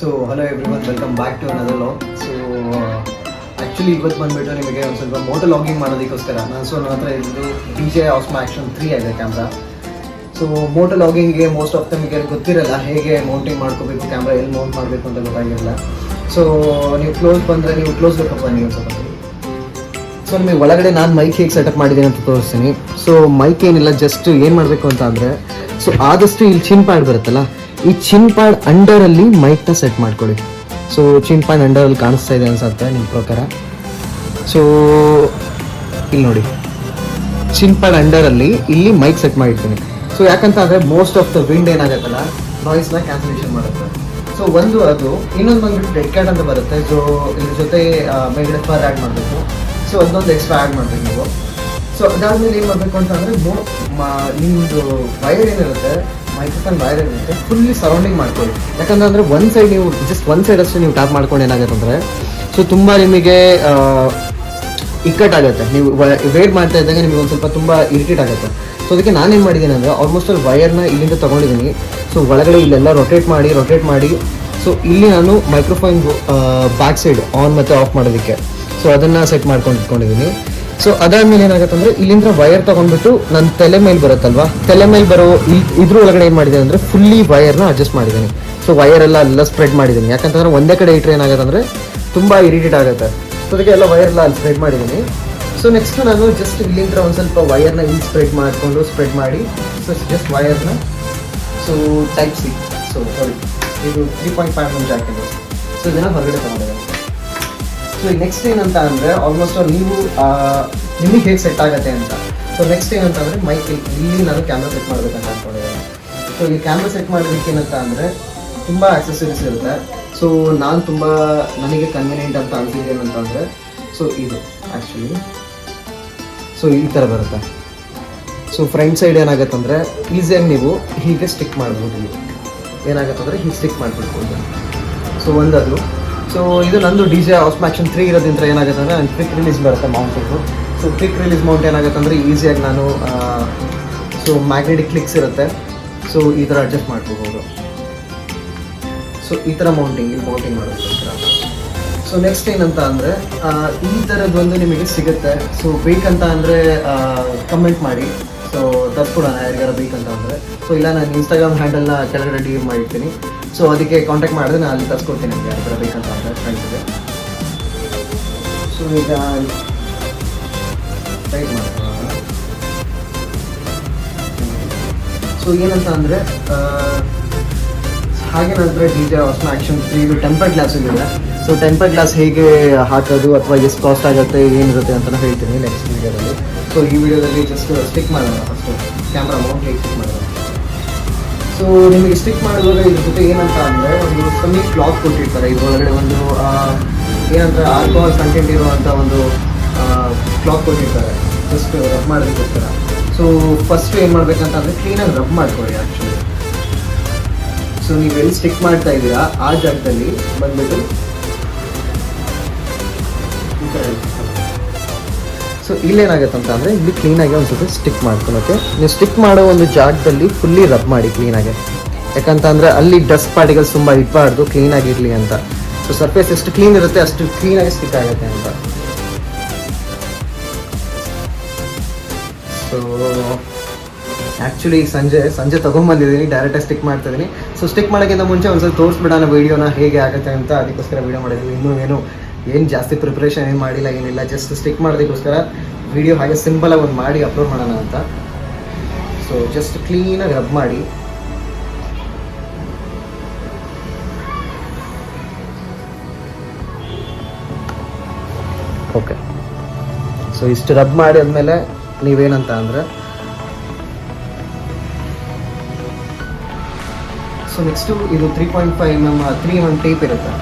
So hello everyone, welcome back to another vlog. So actually ಇವತ್ತು ಬಂದುಬಿಟ್ಟು ನಿಮಗೆ ಒಂದು ಸ್ವಲ್ಪ ಮೋಟೋ ಲಾಗಿಂಗ್ ಮಾಡೋದಕ್ಕೋಸ್ಕರ ನನ್ನ ಹತ್ರ ಇದ್ದು DJI Osmo Action 3 ಇದೆ ಕ್ಯಾಮ್ರಾ. ಸೊ ಮೋಟೋ ಲಾಗಿಂಗ್ಗೆ ಮೋಸ್ಟ್ ಆಫ್ ನಿಮಗೆ ಗೊತ್ತಿರಲ್ಲ ಹೇಗೆ ಮೌಂಟಿಂಗ್ ಮಾಡ್ಕೋಬೇಕು, ಕ್ಯಾಮ್ರಾ ಎಲ್ಲಿ ಮೌಂಟ್ ಮಾಡಬೇಕು ಅಂತ ಗೊತ್ತಾಗಿರಲ್ಲ. ಸೊ ನೀವು ಕ್ಲೋಸ್ ಬಂದರೆ ನೀವು ಕ್ಲೋಸ್ ಬೇಕಪ್ಪ ನೀವು ಸ್ವಲ್ಪ. ಸೊ ನಿಮಗೆ ಒಳಗಡೆ ನಾನು ಮೈಕ್ ಹೇಗೆ ಸೆಟಪ್ ಮಾಡಿದ್ದೀನಿ ಅಂತ ತೋರಿಸ್ತೀನಿ. ಸೊ ಮೈಕ್ ಏನಿಲ್ಲ, ಜಸ್ಟ್ ಏನು ಮಾಡಬೇಕು ಅಂತ ಅಂದರೆ, ಸೊ ಆದಷ್ಟು ಇಲ್ಲಿ ಚಿನ್ ಪ್ಯಾಡ್ ಬರುತ್ತಲ್ಲ, ಈ ಚಿನ್ ಪ್ಯಾಡ್ ಅಂಡರಲ್ಲಿ ಮೈಕ್ನ ಸೆಟ್ ಮಾಡ್ಕೊಳ್ಳಿ. ಸೊ ಚಿನ್ ಪ್ಯಾಡ್ ಅಂಡರಲ್ಲಿ ಕಾಣಿಸ್ತಾ ಇದೆ ಅನ್ಸುತ್ತೆ ನಿಮ್ಮ ಪ್ರಕಾರ. ಸೊ ಇಲ್ಲಿ ನೋಡಿ, ಚಿನ್ ಪ್ಯಾಡ್ ಅಂಡರಲ್ಲಿ ಇಲ್ಲಿ ಮೈಕ್ ಸೆಟ್ ಮಾಡಿರ್ತೀನಿ. ಸೊ ಯಾಕಂತ ಅಂದರೆ ಮೋಸ್ಟ್ ಆಫ್ ದ ವಿಂಡ್ ಏನಾಗುತ್ತಲ್ಲ, ನಾಯ್ಸ್ನ ಕ್ಯಾನ್ಸಲೇಷನ್ ಮಾಡುತ್ತೆ. ಸೊ ಒಂದು ಅದು, ಇನ್ನೊಂದು ಬಂದ್ಬಿಟ್ಟು ಡೆಡ್ ಕ್ಯಾಟ್ ಅಂತ ಬರುತ್ತೆ. ಸೊ ಇದ್ರ ಜೊತೆ ಮೇಲ್ಗಡೆ ಫರ್ ಆ್ಯಡ್ ಮಾಡಬೇಕು. ಸೊ ಅದೊಂದು ಎಕ್ಸ್ಟ್ರಾ ಆ್ಯಡ್ ಮಾಡಬೇಕು ನೀವು. ಸೊ ಅದಾದಮೇಲೆ ಏನು ಮಾಡಬೇಕು ಅಂತ ಅಂದರೆ, ನಿಮ್ಮದು ವೈರ್ ಏನಿರುತ್ತೆ, ಮೈಕ್ರೋಫೋನ್ ವೈರ್ ಏನಿರುತ್ತೆ, ಫುಲ್ಲಿ ಸರೌಂಡಿಂಗ್ ಮಾಡ್ಕೊಳ್ಳಿ. ಯಾಕಂದರೆ ಒಂದು ಸೈಡ್ ನೀವು ಜಸ್ಟ್ ಒಂದು ಸೈಡ್ ಅಷ್ಟೇ ನೀವು ಟ್ಯಾಪ್ ಮಾಡ್ಕೊಂಡು ಏನಾಗುತ್ತೆ ಅಂದರೆ, ಸೊ ತುಂಬ ನಿಮಗೆ ಇಕ್ಕಟ್ಟಾಗುತ್ತೆ. ನೀವು ವೇಟ್ ಮಾಡ್ತಾ ಇದ್ದಾಗ ನಿಮಗೆ ಒಂದು ಸ್ವಲ್ಪ ತುಂಬ ಇರಿಟೇಟ್ ಆಗುತ್ತೆ. ಸೊ ಅದಕ್ಕೆ ನಾನೇನು ಮಾಡಿದ್ದೀನಿ ಅಂದರೆ, ಆಲ್ಮೋಸ್ಟ್ ಅಲ್ಲಿ ವೈರ್ನ ಇಲ್ಲಿಂದ ತೊಗೊಂಡಿದ್ದೀನಿ. ಸೊ ಒಳಗಡೆ ಇಲ್ಲೆಲ್ಲ ರೊಟೇಟ್ ಮಾಡಿ ಸೊ ಇಲ್ಲಿ ನಾನು ಮೈಕ್ರೋಫೋನ್ ಬ್ಯಾಕ್ ಸೈಡ್ ಆನ್ ಮತ್ತು ಆಫ್ ಮಾಡೋದಕ್ಕೆ ಸೊ ಅದನ್ನು ಸೆಟ್ ಮಾಡ್ಕೊಂಡು ಇಟ್ಕೊಂಡಿದ್ದೀನಿ. ಸೊ ಅದಾದಮೇಲೆ ಏನಾಗುತ್ತೆ ಅಂದರೆ, ಇಲ್ಲಿಂದ ವೈರ್ ತೊಗೊಂಡ್ಬಿಟ್ಟು ನನ್ನ ತಲೆ ಮೇಲೆ ಬರುತ್ತಲ್ವಾ, ತಲೆ ಮೇಲೆ ಬರೋ ಇದ್ರ ಒಳಗಡೆ ಏನು ಮಾಡಿದ್ದೀನಿ ಅಂದರೆ, ಫುಲ್ಲಿ ವೈರ್ನ ಅಡ್ಜಸ್ಟ್ ಮಾಡಿದ್ದೀನಿ. ಸೊ ವೈರೆಲ್ಲ ಸ್ಪ್ರೆಡ್ ಮಾಡಿದ್ದೀನಿ. ಯಾಕಂತಂದರೆ ಒಂದೇ ಕಡೆ ಇಟ್ಟರೆ ಏನಾಗುತ್ತೆ ಅಂದರೆ ತುಂಬ ಇರಿಟೇಟ್ ಆಗುತ್ತೆ. ಸೊ ಅದಕ್ಕೆ ಎಲ್ಲ ವೈರೆಲ್ಲ ಅಲ್ಲಿ ಸ್ಪ್ರೆಡ್ ಮಾಡಿದ್ದೀನಿ. ಸೊ ನೆಕ್ಸ್ಟ್ ನಾನು ಜಸ್ಟ್ ಇಲ್ಲಿಂದ ಒಂದು ಸ್ವಲ್ಪ ವೈರ್ನ ಇಲ್ಲಿ ಸ್ಪ್ರೆಡ್ ಮಾಡಿ ಸೊ ಜಸ್ಟ್ ವೈರ್ನ so type C, so sorry ಇದು 3.5 mm ಜಾಕ್ ಇದೆ. ಸೊ ಇದನ್ನು ಹೊರಗಡೆ ತೊಗೊಂಡಿದ್ದೀನಿ. ಸೊ ಈಗ ನೆಕ್ಸ್ಟ್ ಏನಂತ ಅಂದರೆ, ಆಲ್ಮೋಸ್ಟ್ ನೀವು ನಿಮಗೆ ಹೇಗೆ ಸೆಟ್ ಆಗುತ್ತೆ ಅಂತ. ಸೊ ನೆಕ್ಸ್ಟ್ ಏನಂತ ಅಂದರೆ, ಮೈಕ್ ಇಲ್ಲಿ ನಾನು ಕ್ಯಾಮ್ರಾ ಸೆಟ್ ಮಾಡಬೇಕಂತ ಅಂದ್ಕೊಂಡಿದ್ದೀನಿ. ಸೊ ಈ ಕ್ಯಾಮ್ರಾ ಸೆಟ್ ಮಾಡೋದಕ್ಕೆ ಏನಂತ ಅಂದರೆ, ತುಂಬ ಆಕ್ಸೆಸರೀಸ್ ಇರುತ್ತೆ. ಸೊ ನನಗೆ ಕನ್ವೀನಿಯೆಂಟ್ ಅಂತ ಅನಿಸಿದ್ದು ಏನಂತ ಅಂದರೆ, ಸೊ ಇದು ಆ್ಯಕ್ಚುಲಿ ಸೊ ಈ ಥರ ಬರುತ್ತೆ. ಸೊ ಫ್ರಂಟ್ ಸೈಡ್ ಏನಾಗುತ್ತೆ ಅಂದರೆ, ಈಸಿಯಾಗಿ ನೀವು ಹೀಗೆ ಸ್ಟಿಕ್ ಮಾಡ್ಬೋದು. ಏನಾಗುತ್ತೆ ಅಂದರೆ ಹೀಗೆ ಸ್ಟಿಕ್ ಮಾಡಿಬಿಡ್ಬೋದು. ಸೊ ಒಂದದು. ಸೊ ಇದು ನಂದು DJI Osmo Action 3 ಇರೋದ್ರಿಂದ ಏನಾಗುತ್ತೆ ಅಂದರೆ, ನಾನು ಕ್ವಿಕ್ ರಿಲೀಸ್ ಬರುತ್ತೆ mounting. So quick release Mount ಏನಾಗುತ್ತೆ ಅಂದರೆ, ಈಸಿಯಾಗಿ ನಾನು ಸೊ ಮ್ಯಾಗ್ನೆಟಿಕ್ ಕ್ಲಿಕ್ಸ್ ಇರುತ್ತೆ. ಸೊ ಈ ಥರ ಅಡ್ಜಸ್ಟ್ ಮಾಡ್ಕೋಬೋದು. ಸೊ ಈ ಥರ ಮೌಂಟಿಂಗ್ ಮಾಡೋದಕ್ಕೋಸ್ಕರ. ಸೊ ನೆಕ್ಸ್ಟ್ ಏನಂತ ಅಂದರೆ, ಈ ಥರದ್ದೊಂದು ನಿಮಗೆ ಸಿಗುತ್ತೆ. ಸೊ ಬೇಕಂತ ಅಂದರೆ ಕಮೆಂಟ್ ಮಾಡಿ, ಸೊ ತರಿಸ್ಕೊಡೋಣ ಯಾರಿಗಾರ ಬೇಕಂತ ಅಂದರೆ. ಸೊ ಇಲ್ಲ, ನಾನು ಇನ್ಸ್ಟಾಗ್ರಾಮ್ ಹ್ಯಾಂಡಲ್ನ ಕೆಳಗಡೆ DM ಮಾಡಿರ್ತೀನಿ. ಸೊ ಅದಕ್ಕೆ ಕಾಂಟ್ಯಾಕ್ಟ್ ಮಾಡಿದ್ರೆ ನಾನು ಅಲ್ಲಿ ತರಿಸ್ಕೊಡ್ತೀನಿ ನಿಮಗೆ ಯಾರಿಗಾರ ಬೇಕಂತ ಅಂದರೆ ಫ್ರೆಂಡ್ಸ್ಗೆ. ಸೊ ಈಗ ಟೈಟ್ ಮಾಡ್ಕೊಳ್ಳೋಣ. ಸೊ ಏನಂತ ಅಂದರೆ, ಹಾಗೆ ನಂತರ DJI Osmo Action 3 ಇದು ಟೆಂಪರ್ ಗ್ಲಾಸ್ ಇದೆ. ಸೊ ಟೆಂಪರ್ ಗ್ಲಾಸ್ ಹೇಗೆ ಹಾಕೋದು ಅಥವಾ ಎಷ್ಟು ಕಾಸ್ಟ್ ಆಗುತ್ತೆ ಏನಿರುತ್ತೆ ಅಂತ ಹೇಳ್ತೀನಿ ನೆಕ್ಸ್ಟ್ ವೀಡಿಯೋದಲ್ಲಿ. ಸೊ ಈ ವಿಡಿಯೋದಲ್ಲಿ ಜಸ್ಟ್ ಸ್ಟಿಕ್ ಮಾಡೋಣ ಫಸ್ಟು, ಕ್ಯಾಮ್ರಾ ಮೌಂಟ್ ಹೇಗೆ ಸ್ಟಿಕ್ ಮಾಡೋಣ. ಸೊ ನಿಮಗೆ ಸ್ಟಿಕ್ ಮಾಡುವಾಗ ಇದ್ರ ಜೊತೆ ಏನಂತ ಅಂದರೆ, ಒಂದು Sumith ಕ್ಲಾತ್ ಕೊಟ್ಟಿರ್ತಾರೆ. ಇದರೊಳಗಡೆ ಒಂದು ಏನಂದರೆ ಆಲ್ಕೋಹಾಲ್ ಕಂಟೆಂಟ್ ಇರುವಂಥ ಒಂದು ಕ್ಲಾತ್ ಕೊಟ್ಟಿರ್ತಾರೆ, ಜಸ್ಟ್ ರಬ್ ಮಾಡೋದಕ್ಕೋಸ್ಕರ. ಸೊ ಫಸ್ಟ್ ಏನು ಮಾಡಬೇಕಂತ ಅಂದರೆ, ಕ್ಲೀನಾಗಿ ರಬ್ ಮಾಡ್ಕೊಳ್ಳಿ ಆ್ಯಕ್ಚುಲಿ. ಸೊ ನೀವು ಎಲ್ಲಿ ಸ್ಟಿಕ್ ಮಾಡ್ತಾ ಇದ್ದೀರಾ ಆ ಜಾಗದಲ್ಲಿ ಬಂದ್ಬಿಟ್ಟು ಈ ಥರ. ಸೊ ಇಲ್ಲೇನಾಗುತ್ತೆ ಅಂತ ಅಂದರೆ, ಇಲ್ಲಿ ಕ್ಲೀನಾಗಿ ಒಂದು ಸ್ವಲ್ಪ ಸ್ಟಿಕ್ ಮಾಡ್ಕೊಳ್ಳೋಕ್ಕೆ, ನೀವು ಸ್ಟಿಕ್ ಮಾಡೋ ಒಂದು ಜಾಗದಲ್ಲಿ ಫುಲ್ಲಿ ರಬ್ ಮಾಡಿ ಕ್ಲೀನಾಗಿ. ಯಾಕಂತ ಅಂದರೆ ಅಲ್ಲಿ ಡಸ್ಟ್ ಪಾರ್ಟಿಕಲ್ಸ್ ತುಂಬ ಇರಬಾರ್ದು, ಕ್ಲೀನಾಗಿರಲಿ ಅಂತ. ಸೊ ಸರ್ಫೇಸ್ ಎಷ್ಟು ಕ್ಲೀನ್ ಇರುತ್ತೆ ಅಷ್ಟು ಕ್ಲೀನಾಗಿ ಸ್ಟಿಕ್ ಆಗುತ್ತೆ ಅಂತ. ಸೊ ಆ್ಯಕ್ಚುಲಿ ಸಂಜೆ ತೊಗೊಂಬಂದಿದ್ದೀನಿ, ಡೈರೆಕ್ಟಾಗಿ ಸ್ಟಿಕ್ ಮಾಡ್ತಿದ್ದೀನಿ. ಸೊ ಸ್ಟಿಕ್ ಮಾಡೋಕ್ಕಿಂತ ಮುಂಚೆ ಒಂದು ಸ್ವಲ್ಪ ತೋರಿಸ್ಬಿಡೋಣ ವೀಡಿಯೋನ ಹೇಗೆ ಆಗುತ್ತೆ ಅಂತ, ಅದಕ್ಕೋಸ್ಕರ ವೀಡಿಯೋ ಮಾಡಿದ್ದೀನಿ. ಇನ್ನೂ ಏನು ಜಾಸ್ತಿ ಪ್ರಿಪ್ರೇಷನ್ ಏನು ಮಾಡಿಲ್ಲ, ಏನಿಲ್ಲ, ಜಸ್ಟ್ ಸ್ಟಿಕ್ ಮಾಡೋದಕ್ಕೋಸ್ಕರ ವೀಡಿಯೋ ಹಾಗೆ ಸಿಂಪಲಾಗಿ ಒಂದು ಮಾಡಿ ಅಪ್ಲೋಡ್ ಮಾಡೋಣ ಅಂತ. ಸೊ ಜಸ್ಟ್ ಕ್ಲೀನಾಗಿ ರಬ್ ಮಾಡಿ. ಓಕೆ, ಸೊ ಇಷ್ಟು ರಬ್ ಮಾಡಿ ಆದಮೇಲೆ ನೀವೇನಂತ ಅಂದರೆ, ಸೊ ನೆಕ್ಸ್ಟು ಇದು 3.5 mm ಟೇಪ್ ಇರುತ್ತೆ.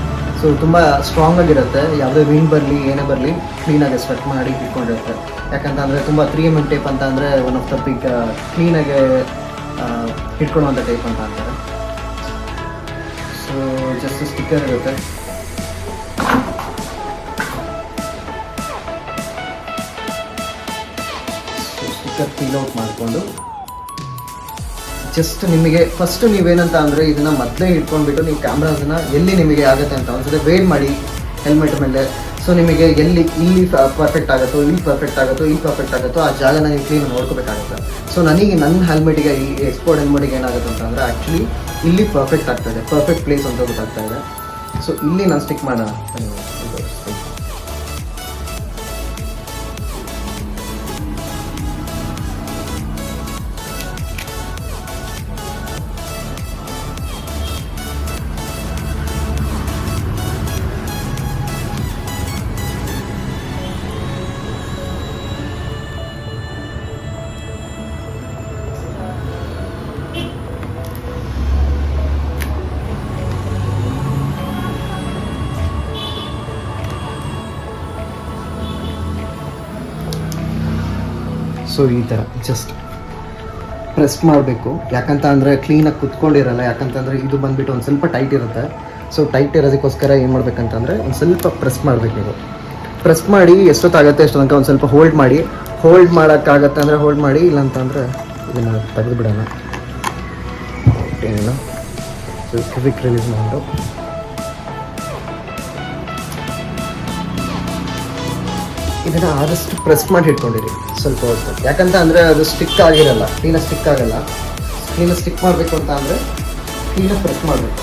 ಸೊ ತುಂಬ ಸ್ಟ್ರಾಂಗ್ ಆಗಿರುತ್ತೆ. ಯಾವುದೇ ವಿಂಡ್ ಬರಲಿ ಏನೇ ಬರಲಿ ಕ್ಲೀನಾಗಿ ಸ್ವೆಟ್ ಮಾಡಿ ಇಟ್ಕೊಂಡಿರುತ್ತೆ. ಯಾಕಂತಂದರೆ ತುಂಬ 3 mm ಟೇಪ್ ಅಂತ ಅಂದರೆ ಒನ್ ಆಫ್ ದ ಬಿಗ್ ಕ್ಲೀನಾಗಿ ಇಟ್ಕೊಳ್ಳುವಂಥ ಟೇಪ್ ಅಂತ ಅಂತಾರೆ. ಸೊ ಜಸ್ಟ್ ಸ್ಟಿಕ್ಕರ್ ಇರುತ್ತೆ. ಸ್ಟಿಕ್ಕರ್ ಪೀಲ್ ಔಟ್ ಮಾಡಿಕೊಂಡು ಜಸ್ಟ್ ನಿಮಗೆ ಫಸ್ಟ್ ನೀವೇನಂತ ಅಂದರೆ ಇದನ್ನು ಮೊದಲೇ ಇಟ್ಕೊಂಡ್ಬಿಟ್ಟು ನೀವು ಕ್ಯಾಮ್ರಾಸನ್ನ ಎಲ್ಲಿ ನಿಮಗೆ ಆಗುತ್ತೆ ಅಂತ ಒಂದ್ಸಲ ವೇಟ್ ಮಾಡಿ ಹೆಲ್ಮೆಟ್ ಮೇಲೆ. ಸೊ ನಿಮಗೆ ಎಲ್ಲಿ ಇಲ್ಲಿ ಪರ್ಫೆಕ್ಟ್ ಆಗುತ್ತೋ, ಇಲ್ಲಿ ಪರ್ಫೆಕ್ಟ್ ಆಗುತ್ತೋ, ಇಲ್ಲಿ ಪರ್ಫೆಕ್ಟ್ ಆಗುತ್ತೋ ಆ ಜಾಗನ ನೀವು ಕ್ಲೀನ್ ನೋಡ್ಕೋಬೇಕಾಗುತ್ತೆ. ಸೊ ನನಗೆ ನನ್ನ ಹೆಲ್ಮೆಟಿಗೆ ಈ ಎಕ್ಸ್ಪೋರ್ಟ್ ಹೆಲ್ಮೆಟಿಗೆ ಏನಾಗುತ್ತೆ ಅಂತಂದರೆ ಆ್ಯಕ್ಚುಲಿ ಇಲ್ಲಿ ಪರ್ಫೆಕ್ಟ್ ಆಗ್ತಾಯಿದೆ, ಪರ್ಫೆಕ್ಟ್ ಪ್ಲೇಸ್ ಅಂತ ಗೊತ್ತಾಗ್ತಾ ಇದೆ. ಸೊ ಇಲ್ಲಿ ನಾನು ಸ್ಟಿಕ್ ಮಾಡೋಣ. ಸೊ ಈ ಥರ ಜಸ್ಟ್ ಪ್ರೆಸ್ ಮಾಡಬೇಕು, ಯಾಕಂತ ಅಂದರೆ ಕ್ಲೀನಾಗಿ ಕುತ್ಕೊಂಡಿರಲ್ಲ. ಯಾಕಂತಂದರೆ ಇದು ಬಂದುಬಿಟ್ಟು ಒಂದು ಸ್ವಲ್ಪ ಟೈಟ್ ಇರುತ್ತೆ. ಸೊ ಟೈಟ್ ಇರೋದಕ್ಕೋಸ್ಕರ ಏನು ಮಾಡಬೇಕಂತಂದರೆ ಒಂದು ಸ್ವಲ್ಪ ಪ್ರೆಸ್ ಮಾಡಬೇಕು. ನೀವು ಪ್ರೆಸ್ ಮಾಡಿ ಎಷ್ಟೊತ್ತಾಗುತ್ತೆ ಅಷ್ಟು ತನಕ ಒಂದು ಸ್ವಲ್ಪ ಹೋಲ್ಡ್ ಮಾಡೋಕ್ಕಾಗತ್ತೆ ಅಂದರೆ ಹೋಲ್ಡ್ ಮಾಡಿ, ಇಲ್ಲಾಂತಂದರೆ ಇದನ್ನು ತೆಗೆದು ಬಿಡೋಣ. ಏನಿಲ್ಲ, ಸೊ ಕ್ವಿಕ್ ರಿಲೀಸ್ ಮಾಡಿಬಿಟ್ಟು ಇದನ್ನು ಆದಷ್ಟು ಪ್ರೆಸ್ ಮಾಡಿ ಇಟ್ಕೊಂಡಿರಿ ಸ್ವಲ್ಪ ಹೊತ್ತು. ಯಾಕಂತ ಅಂದರೆ ಅದು ಸ್ಟಿಕ್ ಆಗಿರಲ್ಲ, ಕ್ಲೀನಾಗಿ ಸ್ಟಿಕ್ ಆಗಲ್ಲ. ಕ್ಲೀನಾಗಿ ಸ್ಟಿಕ್ ಮಾಡಬೇಕು ಅಂತ ಅಂದರೆ ಕ್ಲೀನಾಗಿ ಪ್ರೆಸ್ ಮಾಡಬೇಕು.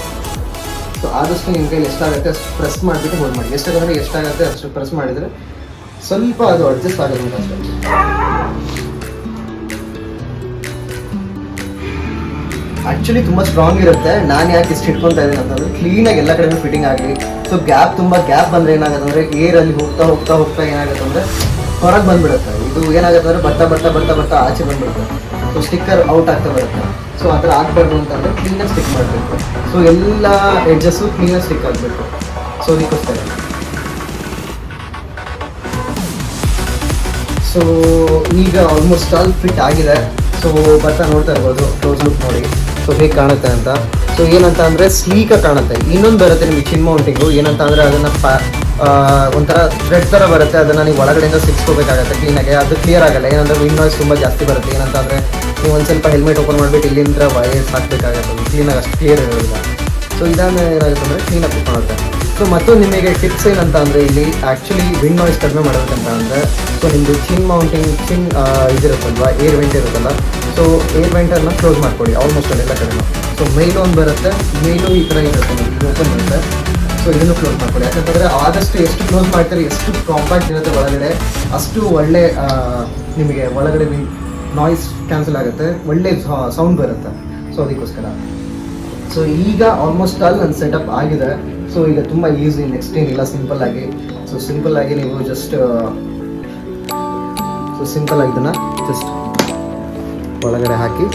ಸೊ ಆದಷ್ಟು ನಿಮ್ಮ ಕೈಲಿ ಎಷ್ಟಾಗುತ್ತೆ ಅಷ್ಟು ಪ್ರೆಸ್ ಮಾಡಿಬಿಟ್ಟು ಹೋಲ್ಡ್ ಮಾಡಿ. ಎಷ್ಟಾಗುತ್ತೆ ಅಷ್ಟು ಪ್ರೆಸ್ ಮಾಡಿದರೆ ಸ್ವಲ್ಪ ಅದು ಅಡ್ಜಸ್ಟ್ ಆಗೋದು ಅಷ್ಟೇ. ಆ್ಯಕ್ಚುಲಿ ತುಂಬ ಸ್ಟ್ರಾಂಗ್ ಇರುತ್ತೆ. ನಾನು ಯಾಕೆ ಇಷ್ಟು ಇಟ್ಕೊತಾ ಇದ್ದೀನಿ ಅಂತಂದರೆ ಕ್ಲೀನಾಗಿ ಎಲ್ಲ ಕಡೆಯೂ ಫಿಟ್ಟಿಂಗ್ ಆಗಲಿ. ಸೊ ತುಂಬ ಗ್ಯಾಪ್ ಬಂದರೆ ಏನಾಗುತ್ತೆ ಅಂದರೆ ಏರಲ್ಲಿ ಹೋಗ್ತಾ ಏನಾಗುತ್ತೆ ಅಂದರೆ ಹೊರಗೆ ಬಂದುಬಿಡುತ್ತೆ. ಇದು ಏನಾಗುತ್ತೆ ಅಂದರೆ ಬರ್ತಾ ಆಚೆ ಬಂದುಬಿಡುತ್ತೆ. ಸೊ ಸ್ಟಿಕ್ಕರ್ ಔಟ್ ಆಗ್ತಾ ಬರುತ್ತೆ. ಸೊ ಆ ಥರ ಆಗಬಾರ್ದು ಅಂತಂದರೆ ಕ್ಲೀನಾಗಿ ಸ್ಟಿಕ್ ಮಾಡಬೇಕು. ಸೊ ಎಲ್ಲ ಎಡ್ಜಸ್ಸು ಕ್ಲೀನಾಗಿ ಸ್ಟಿಕ್ ಆಗಬೇಕು. ಸೊ ಅದಕ್ಕೋಸ್ಕರ ಸೊ ಈಗ ಆಲ್ಮೋಸ್ಟ್ ಆಲ್ ಫಿಟ್ ಆಗಿದೆ. ಸೊ ನೋಡ್ತಾ ಇರ್ಬೋದು, ಕ್ಲೋಸ್ ಲುಕ್ ನೋಡಿ ಸೊ ಹೇಗೆ ಕಾಣುತ್ತೆ ಅಂತ. ಸೊ ಏನಂತ ಅಂದರೆ ಸ್ಲೀಕಾಗಿ ಕಾಣುತ್ತೆ. ಇನ್ನೊಂದು ಬರುತ್ತೆ ನಿಮಗೆ ಚಿನ್ ಮೌಂಟಿಂಗು. ಏನಂತ ಅಂದರೆ ಅದನ್ನು ಒಂಥರ ಥ್ರೆಡ್ ಥರ ಬರುತ್ತೆ. ಅದನ್ನು ನೀವು ಒಳಗಡೆಯಿಂದ ಸಿಕ್ಸ್ಕೋಬೇಕಾಗತ್ತೆ ಕ್ಲೀನಾಗಿ. ಅದು ಕ್ಲಿಯರ್ ಆಗಲ್ಲ. ಏನಂದರೆ ವಿಂಡ್ ನಾಯ್ಸ್ ತುಂಬ ಜಾಸ್ತಿ ಬರುತ್ತೆ. ಏನಂತ ಅಂದರೆ ನೀವು ಒಂದು ಸ್ವಲ್ಪ ಹೆಲ್ಮೆಟ್ ಓಪನ್ ಮಾಡಿಬಿಟ್ಟು ಇಲ್ಲಿಂದ ವೈರ್ಸ್ ಹಾಕಬೇಕಾಗತ್ತೆ. ಅದು ಕ್ಲೀನಾಗಿ ಅಷ್ಟು ಕ್ಲಿಯರ್ ಇರೋದಿಲ್ಲ. ಸೊ ಇದನ್ನು ಏನಾಗುತ್ತೆ ಅಂದರೆ ಕ್ಲೀನಾಗಿ ಕುತ್ಕೊಳ್ಳುತ್ತೆ. ಸೊ ಮತ್ತು ನಿಮಗೆ ಟಿಪ್ಸ್ ಏನಂತ ಅಂದರೆ ಇಲ್ಲಿ ಆ್ಯಕ್ಚುಲಿ ವಿಂಡ್ ನಾಯ್ಸ್ ಕಡಿಮೆ ಮಾಡಬೇಕಂತ ಅಂದರೆ ಸೊ ನಿಮ್ಮದು ಚಿನ್ ಮೌಂಟಿಂಗ್ ಇದಿರುತ್ತಲ್ವ, ಏರ್ ವೆಂಟ್ ಇರುತ್ತಲ್ಲ. ಸೊ ಏರ್ ವೆಂಟನ್ನು ಕ್ಲೋಸ್ ಮಾಡಿಕೊಡಿ ಆಲ್ಮೋಸ್ಟ್ ಎಲ್ಲ ಕಡೆಯೂ. ಸೊ ಮೇಲು ಒಂದು ಬರುತ್ತೆ, ಮೇಲು ಈ ಥರ ಇರುತ್ತೆ, ಇದು ಓಪನ್ ಇರುತ್ತೆ. ಸೊ ಇದನ್ನು ಕ್ಲೋಸ್ ಮಾಡ್ಕೊಳ್ಳಿ. ಯಾಕಂತಂದರೆ ಆದಷ್ಟು ಎಷ್ಟು ಕ್ಲೋಸ್ ಮಾಡ್ತಾರೆ, ಎಷ್ಟು ಕಾಂಪ್ಯಾಕ್ಟ್ ಇರುತ್ತೆ ಒಳಗಡೆ, ಅಷ್ಟು ಒಳ್ಳೆ ನಿಮಗೆ ಒಳಗಡೆ ನಾಯ್ಸ್ ಕ್ಯಾನ್ಸಲ್ ಆಗುತ್ತೆ, ಒಳ್ಳೆ ಸೌಂಡ್ ಬರುತ್ತೆ. ಸೊ ಅದಕ್ಕೋಸ್ಕರ ಸೊ ಈಗ ಆಲ್ಮೋಸ್ಟ್ ಆಲ್ ನನ್ನ ಸೆಟಪ್ ಆಗಿದೆ. ಸೊ ಈಗ ತುಂಬ ಈಸಿ, ನೆಕ್ಸ್ಟ್ ಏನಿಲ್ಲ, ಸಿಂಪಲ್ಲಾಗಿ. ಸೊ ಸಿಂಪಲ್ಲಾಗಿ ನೀವು ಜಸ್ಟ್ ಸಿಂಪಲ್ಲಾಗಿ ಇದನ್ನು ಜಸ್ಟ್ ಒಳಗಡೆ ಹಾಕಿ.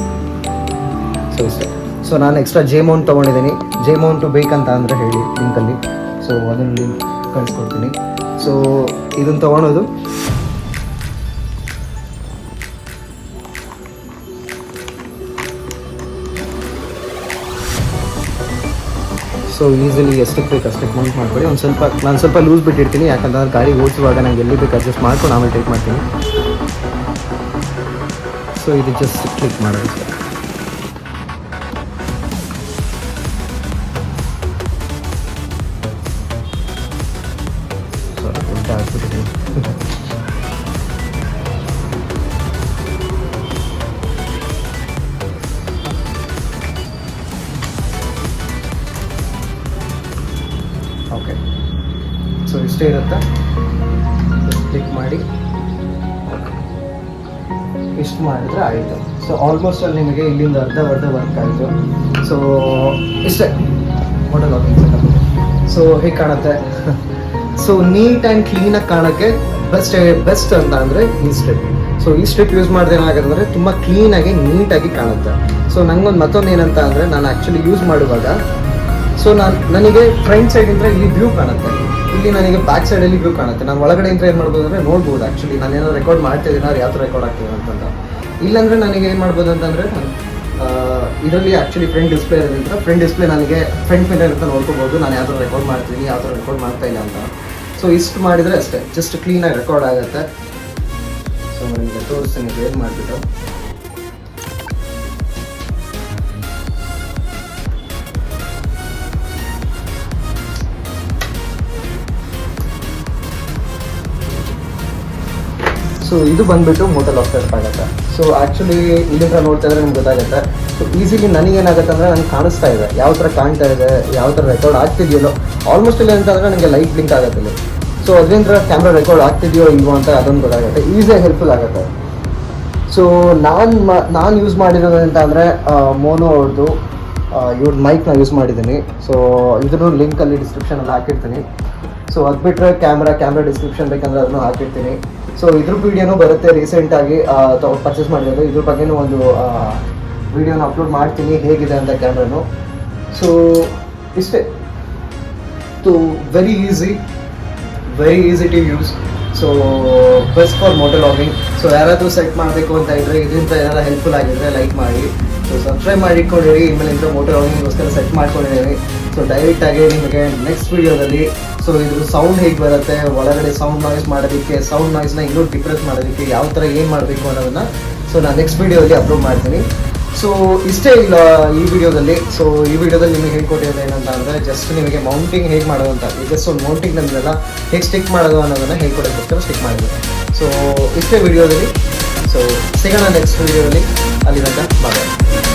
ಸೊ ಇಷ್ಟೇ. ಸೊ ನಾನು ಎಕ್ಸ್ಟ್ರಾ ಜೆ ಮೌಂಟ್ ತೊಗೊಂಡಿದ್ದೀನಿ. ಜೆ ಮೌಂಟು ಬೇಕಂತ ಅಂದರೆ ಹೇಳಿ ಲಿಂಕಲ್ಲಿ. ಸೊ ಅದನ್ನು ಲಿಂಕ್ ಕಳಿಸ್ಕೊಡ್ತೀನಿ. ಸೊ ಇದನ್ನು ತೊಗೊಳೋದು ಸೊ ಈಸಿಲಿ ಎಷ್ಟಕ್ಕೆ ಬೇಕು ಅಷ್ಟಕ್ಕೆ ಮೌಂಟ್ ಮಾಡ್ಕೊಳ್ಳಿ. ನಾನು ಸ್ವಲ್ಪ ಲೂಸ್ ಬಿಟ್ಟಿರ್ತೀನಿ. ಯಾಕಂತಂದ್ರೆ ಗಾಡಿ ಓಡಿಸುವಾಗ ನಂಗೆ ಎಲ್ಲಿ ಬೇಕು ಅಡ್ಜಸ್ಟ್ ಮಾಡ್ಕೊಂಡು ಆಮೇಲೆ ಟೇಕ್ ಮಾಡ್ತೀನಿ. ಸೊ ಇದು ಜಸ್ಟ್ ಕ್ಲಿಕ್ ಮಾಡೋದು ಸರ್. ಉಲ್ಟ ಹಾಕ್ಬಿಟ್ಟಿದ್ದೀನಿ. ಓಕೆ, ಸೊ ಇಷ್ಟೇ ಇರುತ್ತೆ. ಕ್ಲಿಕ್ ಮಾಡಿ ಇಷ್ಟು ಮಾಡಿದ್ರೆ ಆಯಿತು. ಸೊ ಆಲ್ಮೋಸ್ಟ್ ಅಲ್ಲಿ ನಿಮಗೆ ಇಲ್ಲಿಂದ ಅರ್ಧ ವರ್ಕ್ ಆಯಿತು. ಸೊ ಇಷ್ಟೇ MotoVlogging ಸೆಟಪ್. ಸೊ ಹೇಗೆ ಕಾಣುತ್ತೆ. ಸೊ ನೀಟ್ ಆ್ಯಂಡ್ ಕ್ಲೀನಾಗಿ ಕಾಣೋಕ್ಕೆ ಬೆಸ್ಟ್ ಅಂತ ಅಂದರೆ ಈ ಸ್ಟ್ರಿಪ್. ಸೊ ಈ ಸ್ಟ್ರಿಪ್ ಯೂಸ್ ಮಾಡಿದ್ರೆ ಏನಾಗುತ್ತೆ ಅಂದರೆ ತುಂಬ ಕ್ಲೀನಾಗಿ ನೀಟಾಗಿ ಕಾಣುತ್ತೆ. ಸೊ ನನಗೊಂದು ಮತ್ತೊಂದು ಏನಂತ ಅಂದರೆ ನಾನು ಆ್ಯಕ್ಚುಲಿ ಯೂಸ್ ಮಾಡುವಾಗ ಸೊ ನನಗೆ ಫ್ರಂಟ್ ಸೈಡಿಂದ ಇಲ್ಲಿ ವ್ಯೂ ಕಾಣುತ್ತೆ, ಇಲ್ಲಿ ನನಗೆ ಬ್ಯಾಕ್ ಸೈಡಲ್ಲಿ ವ್ಯೂ ಕಾಣುತ್ತೆ. ನಾನು ಒಳಗಡೆಯಿಂದ ಏನು ಮಾಡ್ಬೋದು ಅಂದರೆ ನೋಡ್ಬೋದು ಆ್ಯಕ್ಚುಲಿ ನಾನು ಏನೋ ರೆಕಾರ್ಡ್ ಮಾಡ್ತಿದ್ದೀನಿ, ಯಾವ ಥರ ರೆಕಾರ್ಡ್ ಆಗ್ತಿದೆ ಅಂತಂತ. ಇಲ್ಲಾಂದರೆ ನನಗೆ ಏನು ಮಾಡ್ಬೋದು ಅಂತಂದರೆ ಇದರಲ್ಲಿ ಆ್ಯಕ್ಚುಲಿ ಫ್ರಂಟ್ ಡಿಸ್ಪ್ಲೇ ಇರೋದ್ರಿಂದ ಫ್ರಂಟ್ ಡಿಸ್ಪ್ಲೇ ನನಗೆ ಫ್ರಂಟ್ ಮಿರರ್ ಅಂತ ನೋಡ್ಕೋಬೋದು ನಾನು ಯಾವ ಥರ ರೆಕಾರ್ಡ್ ಮಾಡ್ತೀನಿ, ಯಾವ ಥರ ರೆಕಾರ್ಡ್ ಮಾಡ್ತಾ ಇಲ್ಲ ಅಂತ. ಸೊ ಇಷ್ಟು ಮಾಡಿದರೆ ಅಷ್ಟೇ, ಜಸ್ಟ್ ಕ್ಲೀನಾಗಿ ರೆಕಾರ್ಡ್ ಆಗುತ್ತೆ. ಸೊ ನಿಮಗೆ ತೋರಿಸ್ತೀನಿ ಏನು ಮಾಡಿಬಿಟ್ಟು. ಸೊ ಇದು ಬಂದುಬಿಟ್ಟು MotoVlogs ಸೆಟ್ ಆಗುತ್ತೆ. ಸೊ ಆ್ಯಕ್ಚುಲಿ ಇಲ್ಲಿಂದ ನೋಡ್ತಾ ಇದ್ರೆ ನಿಮ್ಗೆ ಗೊತ್ತಾಗುತ್ತೆ. ಸೊ ಈಸಿಲಿ ನನಗೇನಾಗುತ್ತೆ ಅಂದರೆ ನನಗೆ ಕಾಣಿಸ್ತಾ ಇದೆ ಯಾವ ಥರ ಕಾಣ್ತಾ ಇದೆ, ಯಾವ ಥರ ರೆಕಾರ್ಡ್ ಆಗ್ತಿದೆಯೋ ಆಲ್ಮೋಸ್ಟ್ ಇಲ್ಲ ಅಂತಂದರೆ ನನಗೆ ಲೈಟ್ ಬ್ಲಿಂಕ್ ಆಗುತ್ತೆ ಇಲ್ಲಿ. ಸೊ ಅದರಿಂದ ಕ್ಯಾಮ್ರಾ ರೆಕಾರ್ಡ್ ಆಗ್ತಿದೆಯೋ ಇಲ್ವೋ ಅಂತ ಅದೊಂದು ಗೊತ್ತಾಗುತ್ತೆ, ಈಸಿಯಾಗಿ ಹೆಲ್ಪ್ಫುಲ್ ಆಗುತ್ತೆ. ಸೊ ನಾನು ಯೂಸ್ ಮಾಡಿರೋದು ಅಂತ ಅಂದರೆ ಮೋನೋ ಅವ್ರದ್ದು ಇವ್ರದ್ದು ಮೈಕ್ನ ಯೂಸ್ ಮಾಡಿದ್ದೀನಿ. ಸೊ ಇದ್ರ ಲಿಂಕಲ್ಲಿ ಡಿಸ್ಕ್ರಿಪ್ಷನಲ್ಲಿ ಹಾಕಿರ್ತೀನಿ. ಸೊ ಅದು ಬಿಟ್ಟರೆ ಕ್ಯಾಮ್ರಾ ಡಿಸ್ಕ್ರಿಪ್ಷನ್ ಬೇಕಂದರೆ ಅದನ್ನು ಹಾಕಿರ್ತೀನಿ. ಸೊ ಇದ್ರ ವೀಡಿಯೋನೂ ಬರುತ್ತೆ, ರೀಸೆಂಟಾಗಿ ಪರ್ಚೇಸ್ ಮಾಡಿರೋದು. ಇದ್ರ ಬಗ್ಗೆನೂ ಒಂದು ವೀಡಿಯೋನ ಅಪ್ಲೋಡ್ ಮಾಡ್ತೀನಿ ಹೇಗಿದೆ ಅಂತ ಕ್ಯಾಮ್ರಾನು. ಸೊ ಇಷ್ಟೇ. So very easy to use. So best for MotoVlogging. So ಯಾರಾದರೂ ಸೆಟ್ ಮಾಡಬೇಕು ಅಂತ ಇದ್ದರೆ ಇದರಿಂದ ಏನಾದ್ರು ಹೆಲ್ಪ್ಫುಲ್ ಆಗಿದ್ರೆ ಲೈಕ್ ಮಾಡಿ. ಸೊ ಸಬ್ಸ್ಕ್ರೈಬ್ ಮಾಡಿ ಇಟ್ಕೊಂಡಿರಿ. ಇನ್ಮೇಲಿಂದ MotoVloggingಗೋಸ್ಕರ ಸೆಟ್ ಮಾಡ್ಕೊಂಡಿದ್ದೀನಿ. ಸೊ ಡೈರೆಕ್ಟಾಗಿ ನಿಮಗೆ ನೆಕ್ಸ್ಟ್ ವೀಡಿಯೋದಲ್ಲಿ ಸೊ ಇದ್ರ ಸೌಂಡ್ ಹೇಗೆ ಬರುತ್ತೆ, ಒಳಗಡೆ ಸೌಂಡ್ ನಾಯ್ಸ್ ಮಾಡೋದಕ್ಕೆ, ಸೌಂಡ್ ನಾಯ್ಸ್ನ ಇನ್ನೂ ಡಿಪ್ರೆಸ್ ಮಾಡೋದಕ್ಕೆ ಯಾವ ಥರ ಏನು ಮಾಡಬೇಕು ಅನ್ನೋದನ್ನು ಸೊ ನಾನು ನೆಕ್ಸ್ಟ್ ವೀಡಿಯೋದಲ್ಲಿ ಅಪ್ಲೋಡ್ ಮಾಡ್ತೀನಿ. ಸೊ ಇಷ್ಟೇ ಇಲ್ಲ ಈ ವಿಡಿಯೋದಲ್ಲಿ. ಸೊ ಈ ವಿಡಿಯೋದಲ್ಲಿ ನಿಮಗೆ ಹೇಳ್ಕೊಟ್ಟಿರೋದು ಏನಂತ ಅಂದರೆ ಜಸ್ಟ್ ನಿಮಗೆ ಮೌಂಟಿಂಗ್ ಹೇಗೆ ಮಾಡೋದು ಅಂತ, ಜಸ್ಟ್ ಒಂದು ಮೌಂಟಿಂಗ್ ನಮಗೆಲ್ಲ ಹೇಗೆ ಸ್ಟಿಕ್ ಮಾಡೋದು ಅನ್ನೋದನ್ನು ಹೇಳ್ಕೊಡೋದಕ್ಕೋಸ್ಕರ ಸ್ಟಿಕ್ ಮಾಡಿದ್ದೀನಿ. ಸೊ ಇಷ್ಟೇ ವಿಡಿಯೋದಲ್ಲಿ. ಸೊ ಸಿಗೋಣ ನೆಕ್ಸ್ಟ್ ವಿಡಿಯೋದಲ್ಲಿ. ಅಲ್ಲಿ ತನಕ ಬಾಯ್.